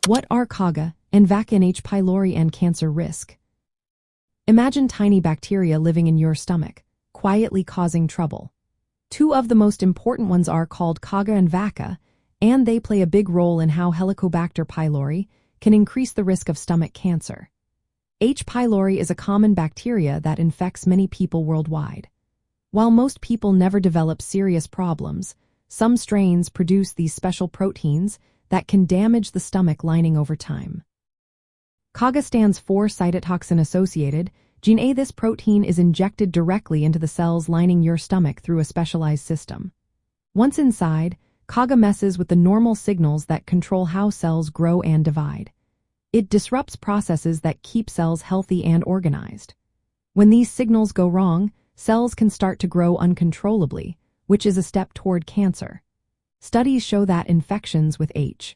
What are CagA and VacA in H. pylori and cancer risk? Imagine tiny bacteria living in your stomach, quietly causing trouble. Two of the most important ones are called CagA and VacA, and they play a big role in how Helicobacter pylori can increase the risk of stomach cancer. H. pylori is a common bacteria that infects many people worldwide. While most people never develop serious problems, some strains produce these special proteins that can damage the stomach lining over time. CagA stands for cytotoxin-associated gene A. This protein is injected directly into the cells lining your stomach through a specialized system. Once inside, CagA messes with the normal signals that control how cells grow and divide. It disrupts processes that keep cells healthy and organized. When these signals go wrong, cells can start to grow uncontrollably, which is a step toward cancer. Studies show that infections with H.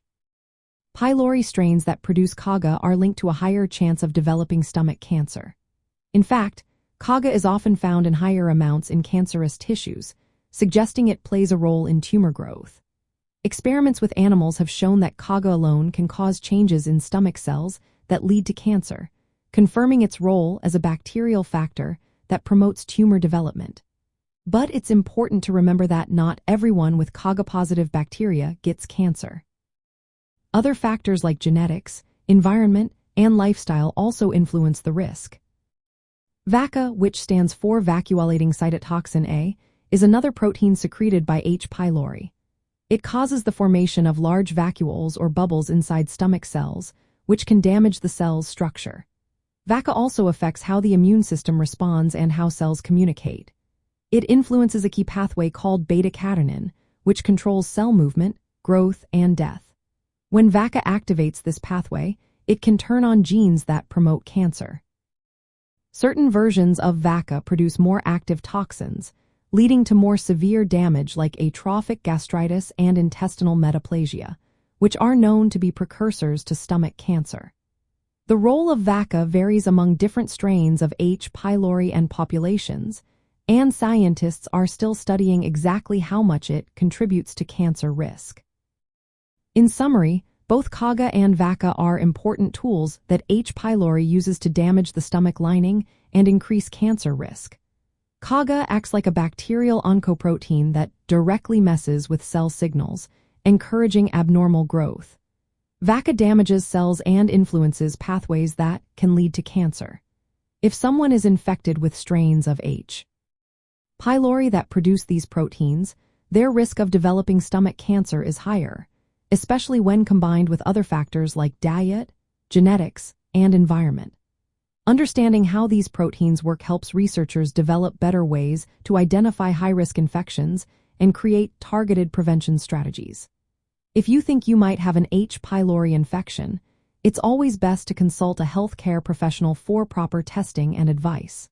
pylori strains that produce CagA are linked to a higher chance of developing stomach cancer. In fact, CagA is often found in higher amounts in cancerous tissues, suggesting it plays a role in tumor growth. Experiments with animals have shown that CagA alone can cause changes in stomach cells that lead to cancer, confirming its role as a bacterial factor that promotes tumor development. But it's important to remember that not everyone with CagA-positive bacteria gets cancer. Other factors like genetics, environment, and lifestyle also influence the risk. VacA, which stands for vacuolating cytotoxin A, is another protein secreted by H. pylori. It causes the formation of large vacuoles or bubbles inside stomach cells, which can damage the cell's structure. VacA also affects how the immune system responds and how cells communicate. It influences a key pathway called beta-catenin, which controls cell movement, growth, and death. When VacA activates this pathway, it can turn on genes that promote cancer. Certain versions of VacA produce more active toxins, leading to more severe damage like atrophic gastritis and intestinal metaplasia, which are known to be precursors to stomach cancer. The role of VacA varies among different strains of H. pylori and populations, and scientists are still studying exactly how much it contributes to cancer risk. In summary, both CagA and VacA are important tools that H. pylori uses to damage the stomach lining and increase cancer risk. CagA acts like a bacterial oncoprotein that directly messes with cell signals, encouraging abnormal growth. VacA damages cells and influences pathways that can lead to cancer. If someone is infected with strains of H. pylori that produce these proteins, their risk of developing stomach cancer is higher, especially when combined with other factors like diet, genetics, and environment. Understanding how these proteins work helps researchers develop better ways to identify high-risk infections and create targeted prevention strategies. If you think you might have an H. pylori infection, it's always best to consult a healthcare professional for proper testing and advice.